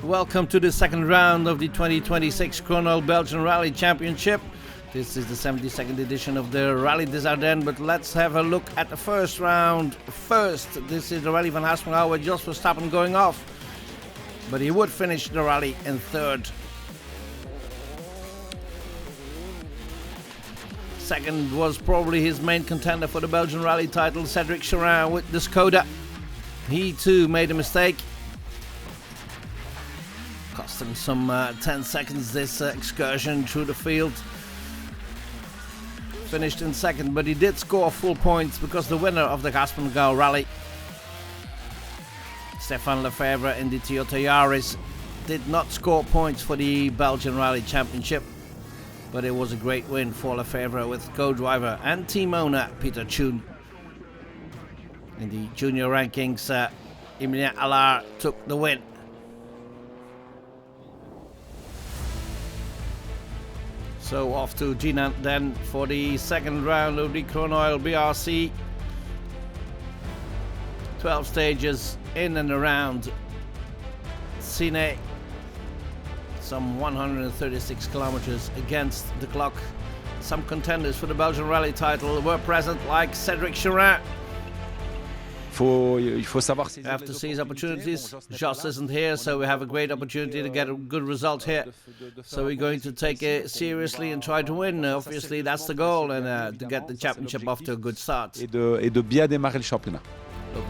Welcome to the second round of the 2026 Kroon-Oil Belgian Rally Championship. This is the 72nd edition of the Rallye des Ardennes, but let's have a look at the first round first. This is the Rally van Haspengouw with Jos Verstappen going off, but he would finish the rally in third. Second was probably his main contender for the Belgian Rally title, Cedric Charin with the Skoda. He too made a mistake. Cost him some 10 seconds this excursion through the field. Finished in second, but he did score full points because the winner of the Haspengouw Rally, Stefan Lefebvre in the Toyota Yaris, did not score points for the Belgian Rally Championship. But it was a great win for Lefebvre with co-driver and team owner Peter Thun. In the junior rankings, Emilien Allard took the win. So off to Gina then for the second round of the Kroon-Oil BRC. 12 stages in and around Cine. Some 136 kilometers against the clock. Some contenders for the Belgian Rally title were present, like Cedric Charin. You have to seize opportunities. Jos isn't here, so we have a great opportunity to get a good result here. So we're going to take it seriously and try to win. Obviously, that's the goal, and to get the championship off to a good start. Local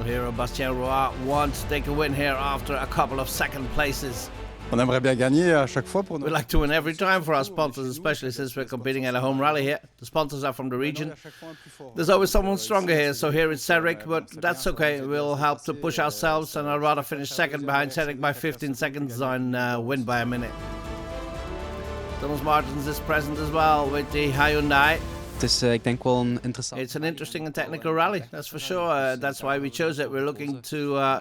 hero Bastien Roy wants to take a win here after a couple of second places. On aimerait bien gagner à chaque fois pour We like to win every time for our sponsors, especially since we're competing at a home rally here. The sponsors are from the region. There's always someone stronger here, so here it's Cedric, but that's okay. We'll help to push ourselves, and I'd rather finish second behind Cedric by 15 seconds than win by a minute. Thomas Martens is present as well with the Hyundai. It's It's an interesting and technical rally, that's for sure. That's why we chose it. We're looking to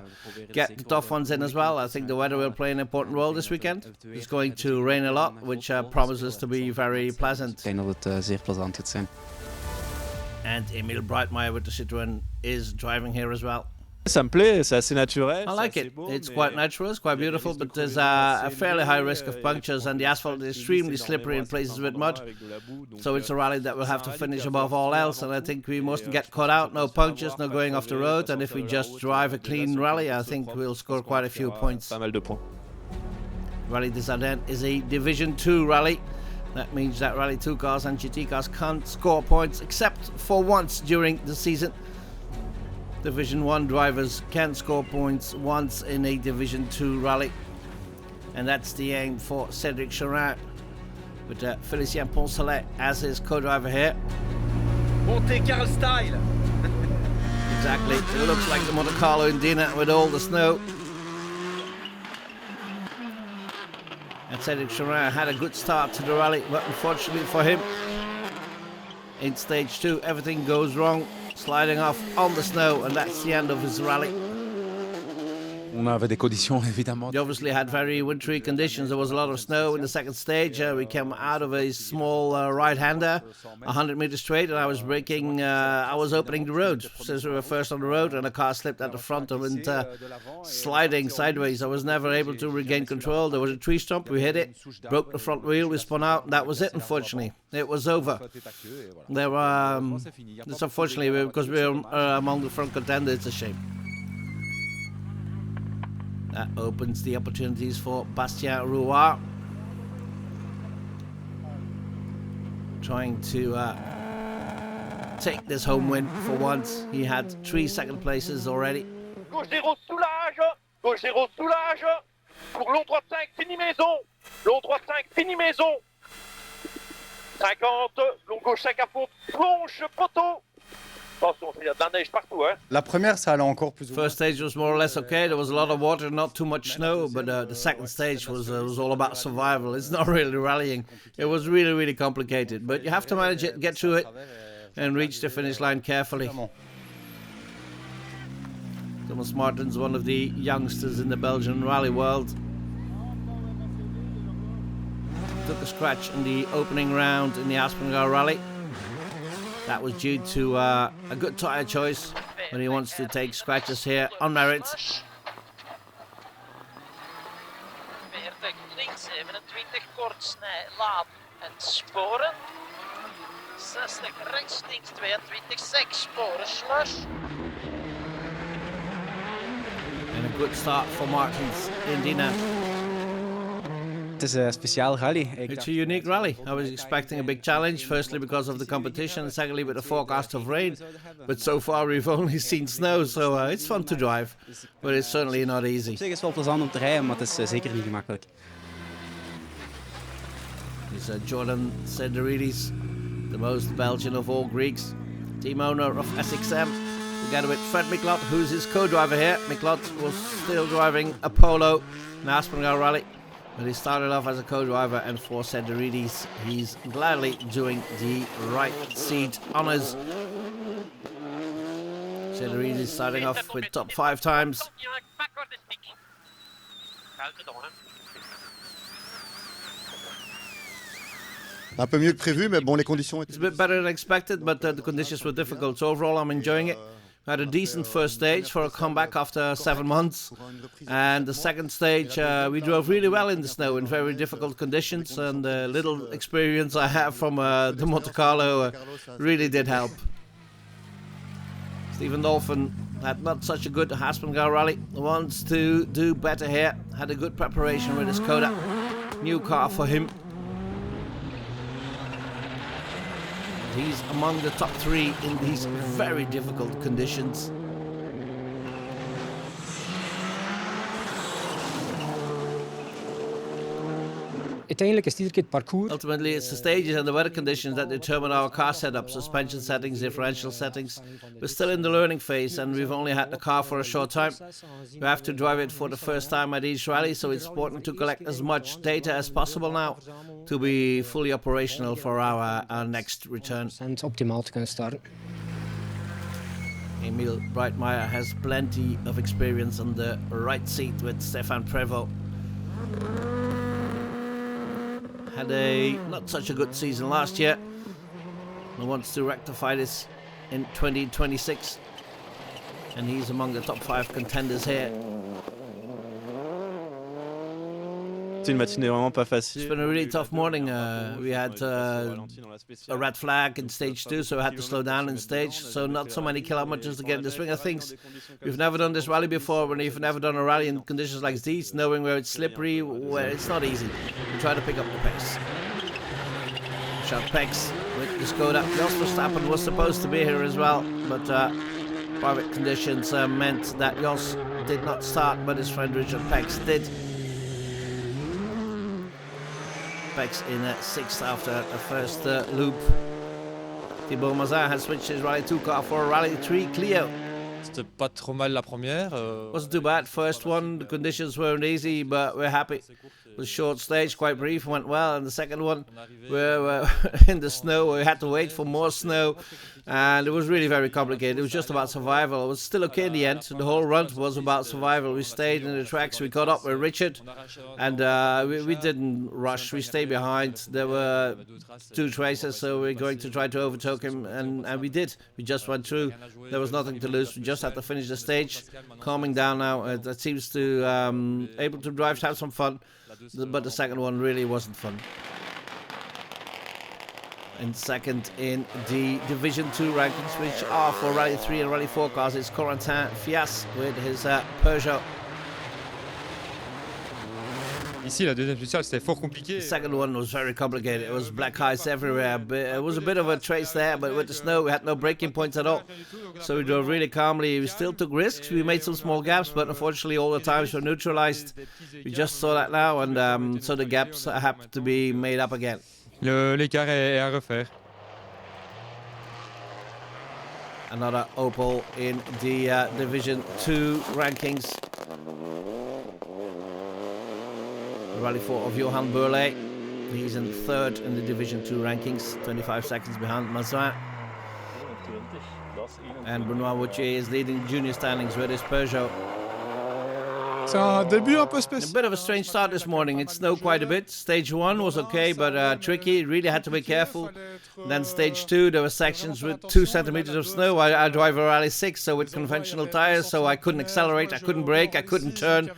get the tough ones in as well. I think the weather will play an important role this weekend. It's going to rain a lot, which promises to be very pleasant. Ik denk dat het zeer plezant gaat zijn. And Emil Breitmeier with the Citroën is driving here as well. Ça me plaît, c'est assez naturel. I like it. It's quite natural, it's quite beautiful, but there's a fairly high risk of punctures, and the asphalt is extremely slippery in places with mud. So it's a rally that we'll have to finish above all else, and I think we mustn't get caught out. No punctures, no going off the road, and if we just drive a clean rally, I think we'll score quite a few points. Pas mal de points. Rallye des Ardennes is a Division 2 rally. That means that Rally 2 cars and GT cars can't score points except for once during the season. Division 1 drivers can score points once in a Division 2 rally, and that's the aim for Cedric Charin with Félicien Poncelet as his co-driver here. Monte Carlo style. Exactly, it looks like the Monte Carlo Indina with all the snow. And Cedric Charin had a good start to the rally, but unfortunately for him, in stage 2 everything goes wrong. Sliding off on the snow, and that's the end of his rally. On avait des conditions évidemment. He obviously had very wintry conditions. There was a lot of snow in the second stage. We came out of a small right-hander, 100 meters straight, and I was braking. I was opening the road since we were first on the road, and the car slipped at the front and went sliding sideways. I was never able to regain control. There was a tree stump. We hit it, broke the front wheel. We spun out. And that was it. Unfortunately, it was over. There were. It's unfortunately because we're among the front contenders. It's a shame. That opens the opportunities for Bastien Roy. Trying to take this home win for once. He had 3 second places already. Gauche 0 soulage. Gauche 0 soulage. Pour long 3-5 fini maison. Long 3-5 fini maison. 50. Long gauche 5 à fond. Plonge poteau. Attention, il y a de la neige partout, hein. La première, ça allait encore plus ou moins. First stage was more or less okay. There was a lot of water, not too much snow, but the second stage was all about survival. It's not really rallying. It was really, really complicated, but you have to manage it, get through it, and reach the finish line carefully. Thomas Martens, one of the youngsters in the Belgian rally world, took a scratch in the opening round in the Haspengouw rally. That was due to a good tyre choice, but he wants to take scratches here on merit. 27 kort, snij, laat en sporen. 60 rechts, links 22, 6 sporen, sluis. And a good start for Martins in Dina. Het is een speciaal rally. It's a unique rally. I was expecting a big challenge, firstly because of the competition, and secondly with the forecast of rain. But so far we've only seen snow, so it's fun to drive. But it's certainly not easy. Op zich is het wel plezant om te rijden, maar het is zeker niet gemakkelijk. It's Jordan Senderidis, the most Belgian of all Greeks, team owner of SXM, together with Fred Miklot, who's his co-driver here. Miklot was still driving a Polo in Aspengar Rally, but he started off as a co-driver, and for Senderidis, he's gladly doing the right seat honours. Senderidis starting off with top 5 times. Un peu mieux que prévu, mais bon, les conditions étaient... It's a bit better than expected, but the conditions were difficult. So overall, I'm enjoying it. We had a decent first stage for a comeback after 7 months. And the second stage, we drove really well in the snow in very difficult conditions. And the little experience I have from the Monte Carlo really did help. Stephen Dolphin had not such a good Aspengar rally. Wants to do better here. Had a good preparation with his Skoda. New car for him. He's among the top 3 in these very difficult conditions. Uiteindelijk is het iedere keer het parcours. Ultimately, it's the stages and the weather conditions that determine our car setup, suspension settings, differential settings. We're still in the learning phase, and we've only had the car for a short time. We have to drive it for the first time at each rally, so it's important to collect as much data as possible now to be fully operational for our next return. En optimaal te kunnen starten. Emil Breitmeier has plenty of experience on the right seat with Stefan Prevost. Had a not such a good season last year and wants to rectify this in 2026, and he's among the top 5 contenders here. C'est une matinée vraiment pas facile. It's been a really tough morning. We had a red flag in stage 2, so we had to slow down in stage, so not so many kilometers to get in the swing of things. We've never done this rally before, when we've never done a rally in conditions like these, knowing where it's slippery, where it's not easy. We try to pick up the pace. Shot Pex with the Skoda. Jos Verstappen was supposed to be here as well, but private conditions meant that Jos did not start, but his friend Richard Pex did. Pex in 6th after the first loop. Thibaut Mazin has switched his Rally 2 car for a Rally 3 Clio. C'était pas trop mal la première. Wasn't too bad. First one, the conditions weren't easy, but we're happy. It was a short stage, quite brief, went well. And the second one, we were in the snow. We had to wait for more snow, and it was really very complicated. It was just about survival. It was still okay in the end. The whole run was about survival. We stayed in the tracks. We caught up with Richard, and we didn't rush. We stayed behind. There were 2 tracers, so we're going to try to overtake him, and we did. We just went through. There was nothing to lose. We just had to finish the stage. Calming down now. That seems to able to drive, to have some fun. But the second one really wasn't fun. And second in the Division 2 rankings, which are for Rally 3 and Rally 4 cars, it's Corentin Fias with his Peugeot. Ici, la deuxième spéciale, c'était fort compliqué. The second one was very complicated. It was black ice everywhere. It was a bit of a trace there, but with the snow, we had no braking points at all. So we drove really calmly. We still took risks. We made some small gaps, but unfortunately, all the times were neutralized. We just saw that now, and so the gaps have to be made up again. L'écart est à refaire. Another Opel in the Division 2 rankings. Rally 4 of Johan Burley. He's in 3rd in the Division 2 rankings, 25 seconds behind Mazin. And Benoit Wautier is leading junior standings with his Peugeot. C'est un début un peu A spécial. bit of a strange start this morning. It snowed quite a bit. Stage 1 was okay, but tricky. Really had to be careful. Then stage 2, there were sections with 2 centimeters of snow. I drive a Rally 6, so with conventional tires, so I couldn't accelerate, I couldn't brake, I couldn't turn.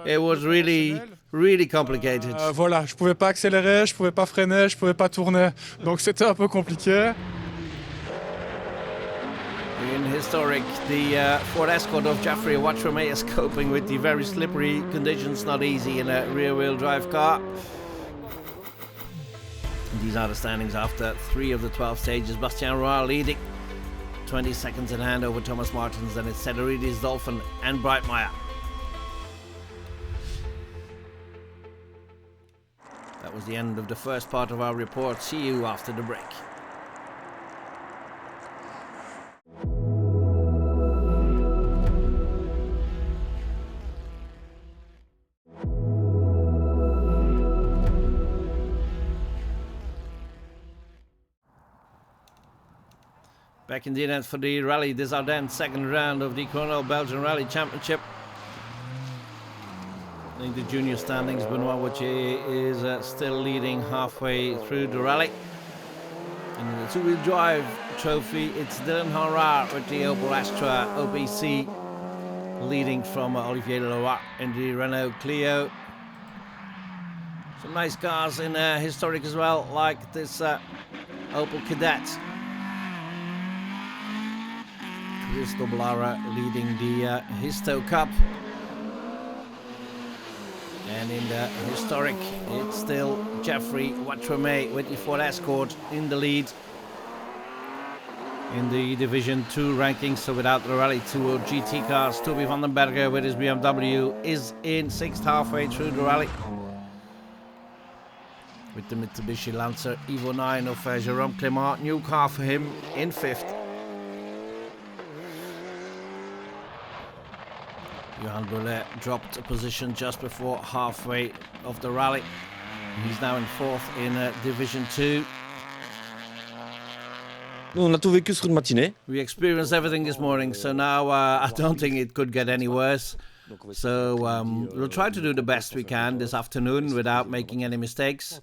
It was really really complicated. Voilà, je pouvais pas accélérer, je pouvais pas freiner, je pouvais pas tourner. Donc c'était un peu compliqué. In historic, the Ford Escort of Jeffrey Watrame is coping with the very slippery conditions, not easy in a rear-wheel drive car. These are the standings after 3 of the 12 stages. Bastien Rallye leading, 20 seconds in hand over Thomas Martins, then it's Cedarides, Dolphin and Breitmeyer. That was the end of the first part of our report. See you after the break. Back in the event for the Rallye des Ardennes, second round of the Kroon-Oil Belgian Rally Championship. In the junior standings, Benoit Wautier is still leading halfway through the rally. In the two-wheel drive trophy, it's Dylan Henrard with the Opel Astra OPC leading from Olivier Leroy in the Renault Clio. Some nice cars in historic as well, like this Opel Kadett. Christo Blara leading the Histo Cup. And in the historic, it's still Jeffrey Watrame with the Ford Escort in the lead in the Division 2 rankings. So without the Rally 2 GT cars, Toby van den Berger with his BMW is in 6th halfway through the rally. With the Mitsubishi Lancer Evo 9 of Jérôme Clément, new car for him in 5th. Johan Boulet dropped a position just before halfway of the rally. He's now in 4th in Division 2. On a tout vécu sur une matinée. We experienced everything this morning, so now I don't think it could get any worse. So we'll try to do the best we can this afternoon without making any mistakes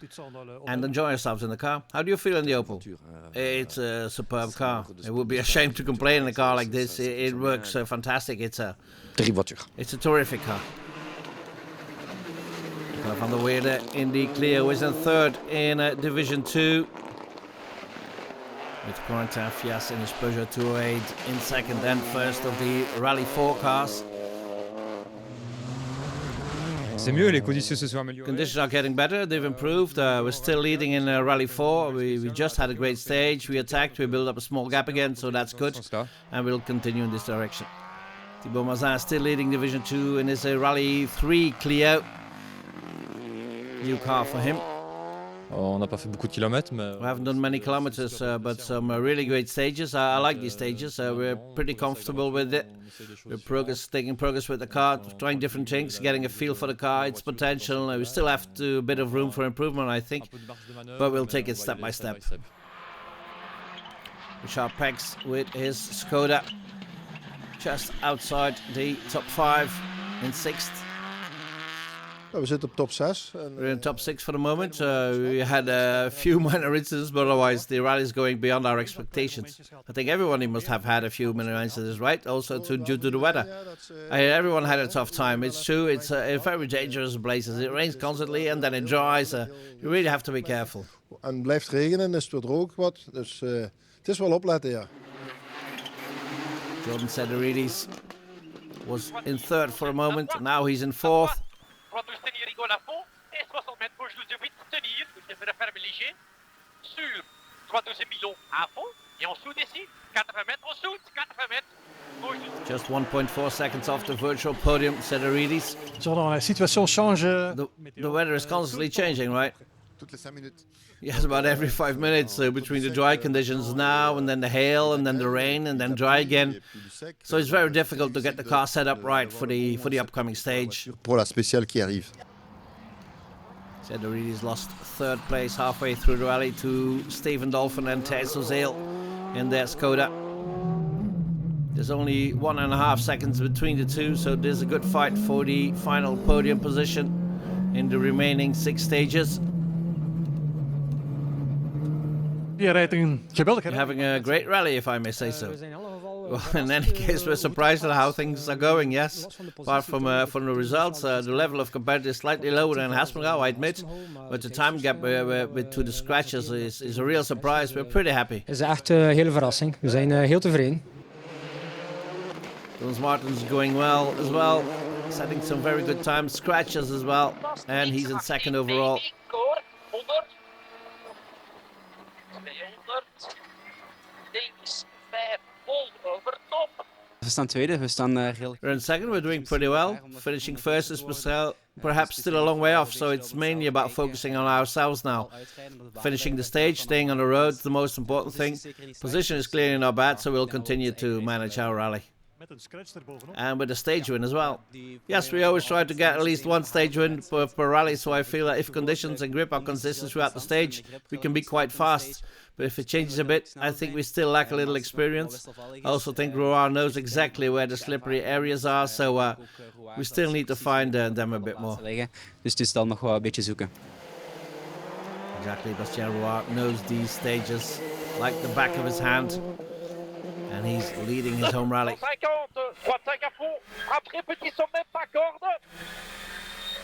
and enjoy ourselves in the car. How do you feel in the Opel? It's a superb car. It would be a shame to complain in a car like this. It works fantastic. It's a terrific car. Van der Weerde in the Clio is in 3rd in Division 2. With Corentin Fias in his Peugeot 208 in 2nd and 1st of the Rally 4 cars. C'est mieux, les conditions se sont améliorées. Conditions are getting better, they've improved. We're still leading in Rally 4. We just had a great stage. We attacked, we built up a small gap again, so that's good. And we'll continue in this direction. Thibaut Mazin still leading Division 2 in his Rally 3 Clio. New car for him. On n'a pas fait beaucoup de kilomètres, mais... We haven't done many kilometers, but some really great stages. I like these stages. We're pretty comfortable with it. We're taking progress with the car, trying different things, getting a feel for the car, its potential. We still have a bit of room for improvement, I think, but we'll take it step by step. Richard Pex with his Skoda, just outside the top 5 in 6th. We zitten op top 6. We're in top 6 for the moment. We had a few minor incidents, but otherwise the rally is going beyond our expectations. I think everyone must have had a few minor incidents, right? Also due to the weather. Everyone had a tough time. It's true. It's a very dangerous place. It rains constantly and then it dries. You really have to be careful. En het blijft regenen, dus het wordt er ook wat. Dus het is wel opletten, ja. Jordan Cedarides was in 3rd for a moment. Now he's in 4th. Tenir rigole à fond et 60 mètres gauche 12 8, tenir, je fais le ferme léger, sur 3/12 milon à fond, et on soude ici, 80 mètres, on soude, 80 mètres, gauche 12. Just 1.4 seconds off the virtual podium, Cedarides. La situation change. The weather is constantly changing, right? Toutes les 5 minutes. Yes, about every 5 minutes, between the dry conditions now and then the hail and then the rain and then dry again. So it's very difficult to get the car set up right for the upcoming stage. Pour la spéciale qui arrive. Cedarides lost 3rd place halfway through the rally to Steven Dolphin and Thijs Ozeel in their Skoda. There's only 1.5 seconds between the two, so there's a good fight for the final podium position in the remaining 6 stages. You're having a great rally, if I may say so. Well, in any case, we're surprised at how things are going, yes. Apart from the results, the level of competition is slightly lower than Haspengouw, I admit. But the time gap to the scratches is a real surprise. We're pretty happy. Het is echt een hele verrassing. We zijn heel tevreden. Thomas Martin's going well as well, setting some very good time scratches as well, and he's in second overall. 100. 200. Links 5 vol over top. We staan tweede, we staan heel... We're in second, we're doing pretty well. Finishing first is perhaps still a long way off, so it's mainly about focusing on ourselves now. Finishing the stage, staying on the road, the most important thing. Position is clearly not bad, so we'll continue to manage our rally. And with a stage win as well. Yes, we always try to get at least one stage win per rally, so I feel that if conditions and grip are consistent throughout the stage, we can be quite fast. But if it changes a bit, I think we still lack a little experience. I also think Roar knows exactly where the slippery areas are, so we still need to find them a bit more. Dus het is dan nog wel een beetje zoeken. Exactly, Bastien Roar knows these stages like the back of his hand. And he's leading his home rally. 50, droite 5 à fond. Après, petit sommet, pas corde.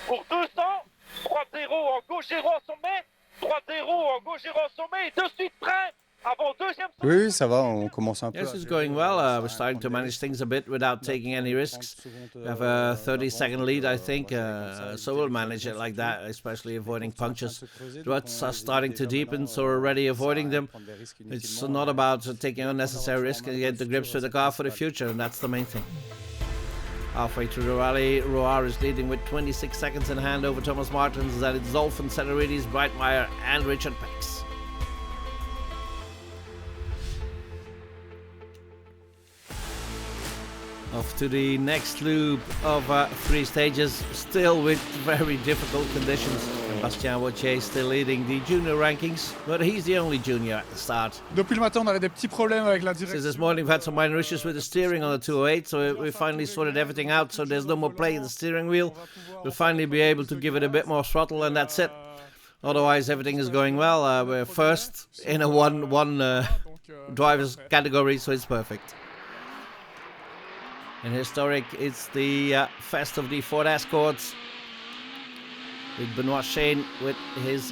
Pour 200, droite 0 en gauche 0 en sommet. Droite 0 en gauche 0 en sommet. Et de suite train. Avant deuxième sommet. Oui, ça va, on commence un peu. Yes, it's going well. We're starting to manage things a bit without taking any risks. We have a 30-second lead, I think, so we'll manage it like that, especially avoiding punctures. Ruts are starting to deepen, so we're already avoiding them. It's not about taking unnecessary risks and get the grips with the car for the future, and that's the main thing. Halfway through the rally, Roar is leading with 26 seconds in hand over Thomas Martins. That it's Zolfan, Celeridis, Breitmeyer, and Richard Pex. Off to the next loop of 3 stages, still with very difficult conditions. Bastien Wautier still leading the junior rankings, but he's the only junior at the start. Depuis le matin, on avait des petits problèmes avec la direction. Since this morning we've had some minor issues with the steering on the 208, so we finally sorted everything out, so there's no more play in the steering wheel. We'll finally be able to give it a bit more throttle, and that's it. Otherwise everything is going well. We're first in a one driver's category, so it's perfect. And historic, it's the Fest of the Ford Escorts with Benoit Shane with his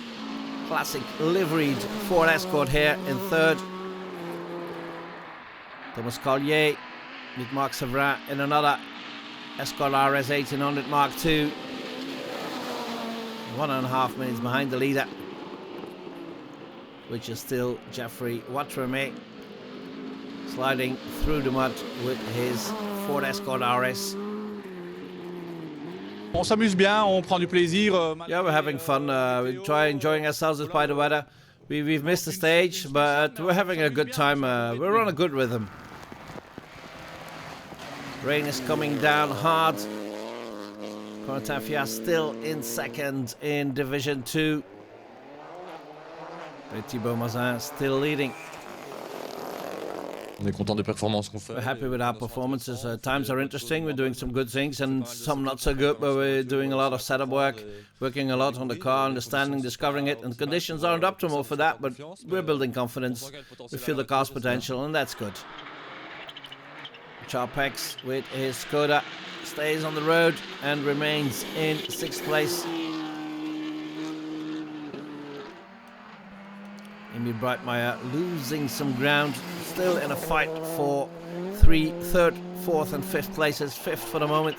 classic liveried Ford Escort here in third. Thomas Collier with Marc Sevrin in another Escort RS 1800 Mark II. 1.5 minutes behind the leader, which is still Geoffrey Watreme, sliding through the mud with his Ford Escort RS. On s'amuse bien, on prend du plaisir. Yeah, we're having fun. We try enjoying ourselves despite the weather. We've missed the stage, but we're having a good time. We're on a good rhythm. Rain is coming down hard. Corentin still in second in Division 2. Thibaut Mazin still leading. On est content des performances qu'on fait. We're happy with our performances. Times are interesting. We're doing some good things and some not so good, but we're doing a lot of setup work, working a lot on the car, understanding, discovering it, and conditions aren't optimal for that, but we're building confidence. We feel the car's potential, and that's good. Charpex with his Skoda stays on the road and remains in 6th place. Emil Breitmeyer losing some ground, still in a fight for 3rd, 4th and 5th places, 5th for the moment.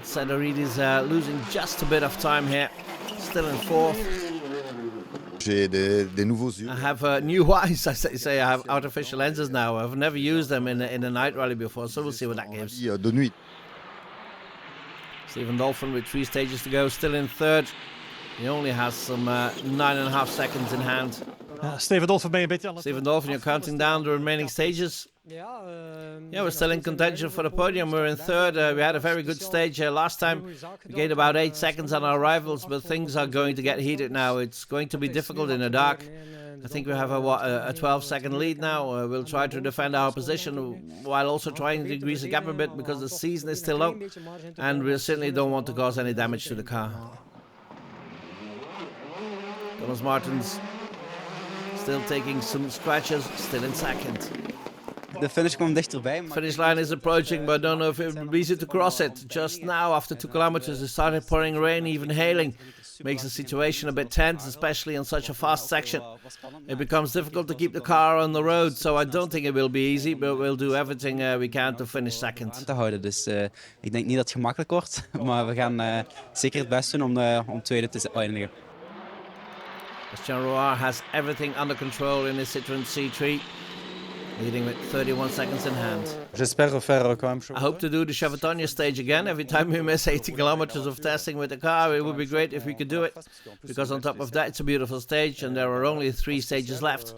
Celeridis losing just a bit of time here, still in 4th. I have new eyes, I say. I have artificial lenses now. I've never used them in a night rally before, so we'll see what that gives. Stephen Dolphin with 3 stages to go, still in 3rd. He only has some 9.5 seconds in hand. Stephen Dolphin, ben je een beetje aan het... Stephen Dolphin, you're counting down the remaining stages. Yeah, we're still in contention for the podium. We're in 3rd. We had a very good stage last time. We gained about 8 seconds on our rivals, but things are going to get heated now. It's going to be difficult in the dark. I think we have a 12-second lead now. We'll try to defend our position while also trying to decrease the gap a bit because the season is still long, and we certainly don't want to cause any damage to the car. Thomas Martins still taking some scratches, still in 2nd. De finish kwam dichterbij. Finish line is approaching, but I don't know if it will be easy to cross it. Just now, after 2 kilometers, it started pouring rain, even hailing. Makes the situation a bit tense, especially on such a fast section. It becomes difficult to keep the car on the road, so I don't think it will be easy, but we'll do everything we can to finish second. Te houden, dus ik denk niet dat het gemakkelijk wordt, maar we gaan zeker het best doen om tweede te eindigen. Bastien Rouard has everything under control in his Citroën C3, leading with 31 seconds in hand. J'espère refaire quand même. I hope to do the Chevatogna stage again. Every time we miss 80 kilometers of testing with the car, it would be great if we could do it. Because on top of that, it's a beautiful stage and there are only 3 stages left.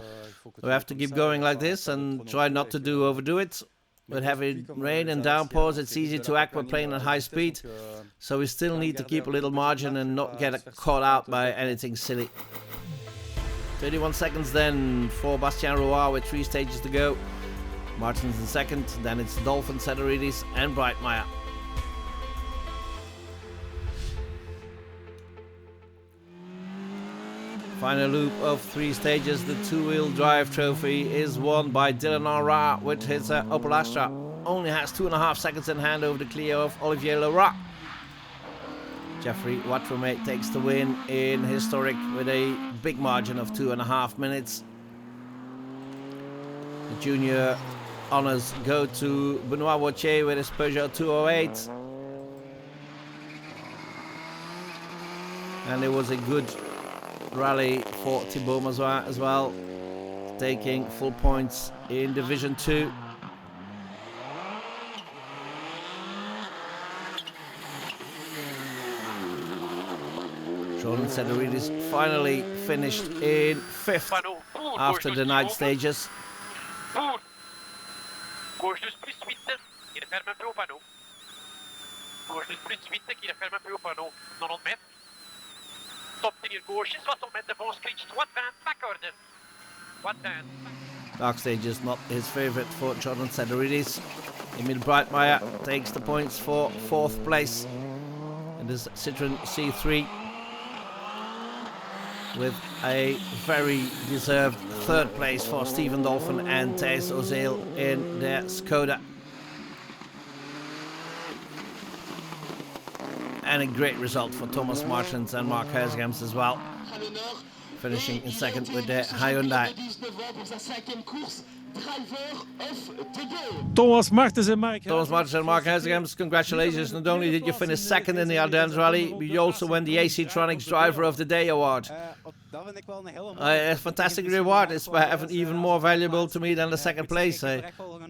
We have to keep going like this and try not to overdo it. With heavy rain and downpours, it's easy to act when playing at high speed. So we still need to keep a little margin and not get caught out by anything silly. 31 seconds then for Bastien Rouard with 3 stages to go. Martins in second, then it's Dolphin, Sederidis and Breitmeier. Final loop of 3 stages. The 2-wheel drive trophy is won by Dylan Henry with his Opel Astra. Only has 2.5 seconds in hand over the Clio of Olivier Leroy. Jeffrey Watromate takes the win in historic with a big margin of 2.5 minutes. The junior honours go to Benoit Wautier with his Peugeot 208. And it was a good rally for Thibaut Mazoin as well, taking full points in Division 2. Jordan Sederidis finally finished in 5th after the night stages. Gauche plus 8, il ferme un peu au panneau. Gauche plus 8, il ferme un peu au panneau. 90 mètres. Top tenir gauche, 60 mètres devant, screech droite, 20, backward. Droite, 20. Dark stage is not his favourite for Jordan Sederidis. Emil Breitmeier takes the points for 4th place in this Citroën C3, with a very deserved 3rd place for Stephen Dolphin and Thijs Ozeel in their Skoda. And a great result for Thomas Martins and Mark Huisgems as well, finishing in 2nd with their Hyundai. Thomas Martens and Mark Huisgems, congratulations. Not only did you finish 2nd in the Ardennes Rally, but you also won the AC Tronics Driver of the Day award. A fantastic reward. It's even more valuable to me than the 2nd place. I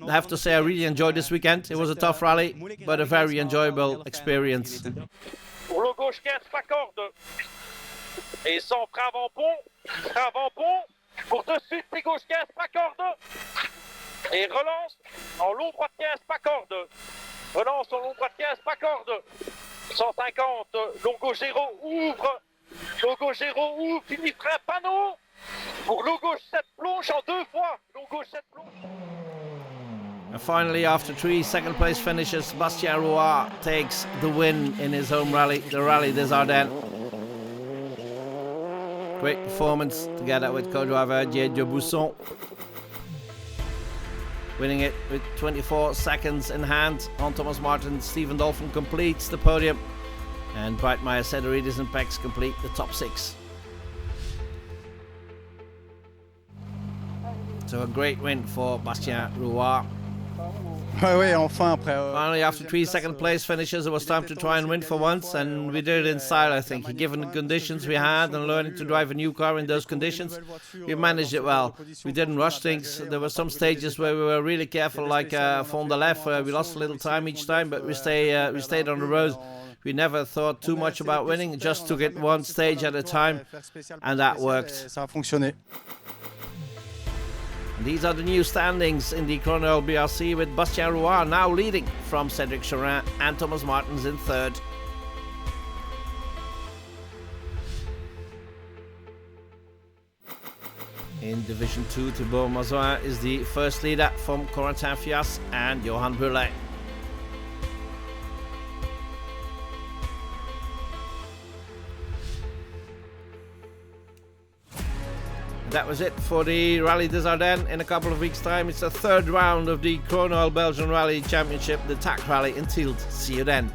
have to say I really enjoyed this weekend. It was a tough rally, but a very enjoyable experience. Pour le gauche 15, pas corde. Et sans frein avant-pont. Pour de suite, c'est gauche 15, pas corde. Et relance en long droite 15, pas corde. Relance en long droite 15, pas corde. 150, logo Géro ouvre. Logo Géro ouvre, finit frein panneau. Pour logo 7 plonge en 2 fois. Logo 7 plonge. And finally, after 3 second place finishes, Bastien Rouard takes the win in his home rally, the Rallye des Ardennes. Great performance together with co-driver Didier Bousson, winning it with 24 seconds in hand on Thomas Martin. Stephen Dolphin completes the podium, and Breitmeier, Sederidis and Pex complete the top 6. So a great win for Bastien Rouard. Finally, after 3 second place finishes, it was time to try and win for once, and we did it in style, I think. Given the conditions we had and learning to drive a new car in those conditions, we managed it well. We didn't rush things. There were some stages where we were really careful, like Fond de Lef, where we lost a little time each time, but we stayed on the road. We never thought too much about winning, just took it one stage at a time, and that worked. These are the new standings in the Kroon-Oil BRC, with Bastien Rouard now leading from Cedric Chorin and Thomas Martins in 3rd. In Division 2, Thibaut Mazoin is the first leader from Corentin Fias and Johan Brulé. That was it for the Rallye des Ardennes. In a couple of weeks' time, it's the third round of the Kroon-Oil Belgian Rally Championship, the TAC Rally in Tielt. See you then.